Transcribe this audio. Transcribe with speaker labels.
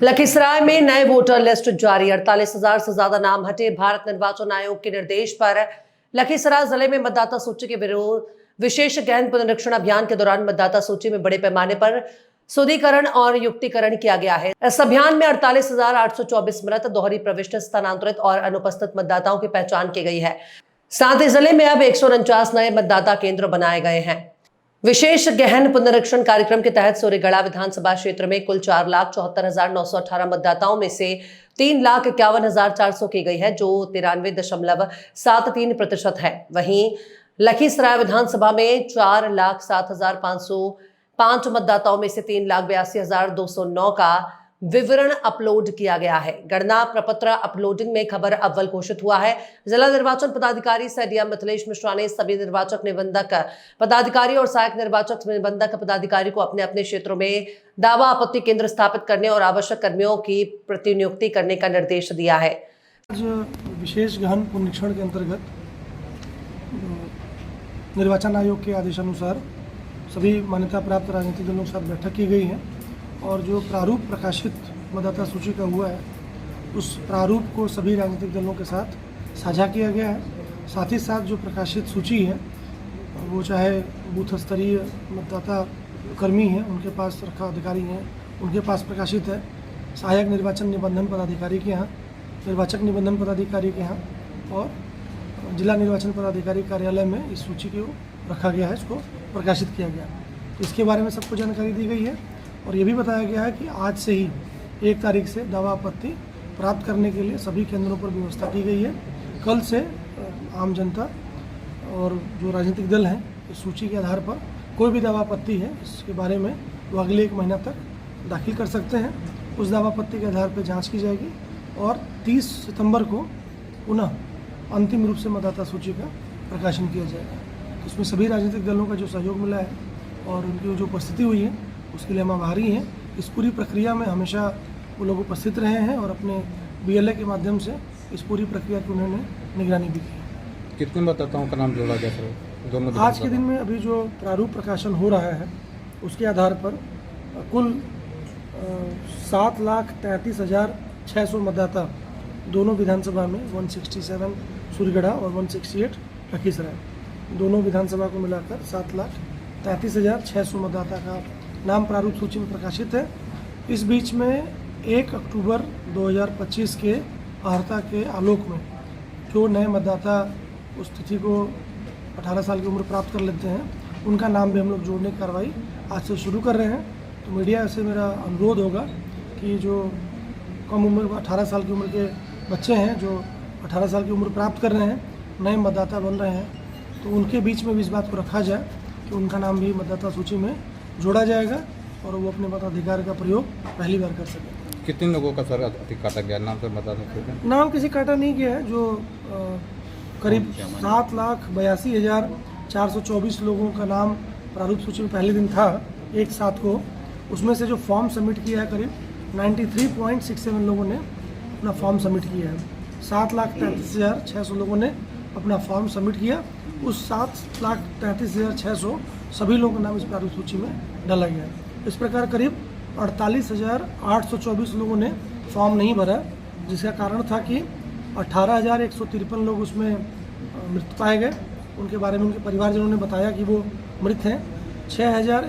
Speaker 1: लखीसराय में नए voter list जारी, 48,000 से ज्यादा नाम हटे। भारत निर्वाचन आयोग के निर्देश पर लखीसराय जिले में मतदाता सूची के विरोध विशेष गहन पुनरीक्षण अभियान के दौरान मतदाता सूची में बड़े पैमाने पर शुद्धिकरण और युक्तिकरण किया गया है। इस अभियान में 48,824 मृत, दोहरी प्रविष्टि, स्थानांतरित और अनुपस्थित मतदाताओं की पहचान की गई है। साथ ही जिले में अब 149 नए मतदाता केंद्र बनाए गए हैं। विशेष गहन पुनरीक्षण कार्यक्रम के तहत सूर्यगढ़ा विधानसभा क्षेत्र में कुल 4,74,918 मतदाताओं में से 3,51,400 की गई है, जो 93.73% है। वहीं लखीसराय विधानसभा में 4,07,505 मतदाताओं में से 3,82,209 का विवरण अपलोड किया गया है। गणना प्रपत्र अपलोडिंग में खबर अव्वल घोषित हुआ है। जिला निर्वाचन पदाधिकारी सह डीएम मिथिलेश मिश्रा ने सभी निर्वाचक निबंधक पदाधिकारी और सहायक निर्वाचक निबंधक पदाधिकारी को अपने अपने क्षेत्रों में दावा आपत्ति केंद्र स्थापित करने और आवश्यक कर्मियों की प्रतिनियुक्ति करने का निर्देश दिया है।
Speaker 2: आज विशेष गहन पुनरीक्षण के अंतर्गत निर्वाचन आयोग के आदेशानुसार सभी मान्यता प्राप्त राजनीतिक दलों के साथ बैठक की गई है और जो प्रारूप प्रकाशित मतदाता सूची का हुआ है उस प्रारूप को सभी राजनीतिक दलों के साथ साझा किया गया है। साथ ही साथ जो प्रकाशित सूची है वो चाहे बूथ स्तरीय मतदाता कर्मी हैं, उनके पास रखा अधिकारी हैं, उनके पास प्रकाशित है। सहायक निर्वाचन निबंधन पदाधिकारी के यहाँ, निर्वाचक निबंधन पदाधिकारी के यहाँ और जिला निर्वाचन पदाधिकारी कार्यालय में इस सूची को रखा गया है, इसको प्रकाशित किया गया। इसके बारे में सबको जानकारी दी गई है और ये भी बताया गया है कि आज से ही 1 तारीख से दावा आपत्ति प्राप्त करने के लिए सभी केंद्रों पर व्यवस्था की गई है। कल से आम जनता और जो राजनीतिक दल हैं इस सूची के आधार पर कोई भी दावा आपत्ति है इसके बारे में वो अगले 1 महीना तक दाखिल कर सकते हैं। उस दावा आपत्ति के आधार पर जाँच की जाएगी और 30 सितंबर को पुनः अंतिम रूप से मतदाता सूची का प्रकाशन किया जाएगा। इसमें सभी राजनीतिक दलों का जो सहयोग मिला है और उनकी जो उपस्थिति हुई है उसके लिए हम आभारी हैं। इस पूरी प्रक्रिया में हमेशा वो लोग उपस्थित रहे हैं और अपने बीएलए के माध्यम से इस पूरी प्रक्रिया की उन्होंने निगरानी भी की है।
Speaker 3: कितने मतदाताओं का नाम जोड़ा गया सर दोनों?
Speaker 2: आज के दिन में अभी जो प्रारूप प्रकाशन हो रहा है उसके आधार पर कुल 7,33,600 मतदाता दोनों विधानसभा में 167 सूर्यगढ़ा और 168 लखीसराय दोनों विधानसभा को मिलाकर 7,33,600 मतदाता का नाम प्रारूप सूची में प्रकाशित है। इस बीच में 1 अक्टूबर 2025 के अर्हता के आलोक में जो नए मतदाता उस तिथि को 18 साल की उम्र प्राप्त कर लेते हैं उनका नाम भी हम लोग जोड़ने की कार्रवाई आज से शुरू कर रहे हैं। तो मीडिया से मेरा अनुरोध होगा कि जो कम उम्र 18 साल की उम्र के बच्चे हैं जो 18 साल की उम्र प्राप्त कर रहे हैं, नए मतदाता बन रहे हैं, तो उनके बीच में भी इस बात को रखा जाए कि उनका नाम भी मतदाता सूची में जोड़ा जाएगा और वो अपने मताधिकार का प्रयोग पहली बार कर सकें।
Speaker 3: कितने लोगों का सर अधिक काटा गया नाम सर बता सकते हैं?
Speaker 2: नाम किसी काटा नहीं गया है। जो करीब 7,82,424 लोगों का नाम प्रारूप सूची में पहले दिन था 1/7 को, उसमें से जो फॉर्म सबमिट किया है करीब 93.67 लोगों ने अपना फॉर्म सबमिट किया है। 7,33,600 लोगों ने अपना फॉर्म सबमिट किया। उस 7,33,600 सभी लोगों का नाम इस प्रारूप सूची में डाला गया है। इस प्रकार करीब 48,824 लोगों ने फॉर्म नहीं भरा, जिसका कारण था कि 18,153 लोग उसमें मृत पाए गए। उनके बारे में उनके परिवारजनों ने बताया कि वो मृत हैं। 6,000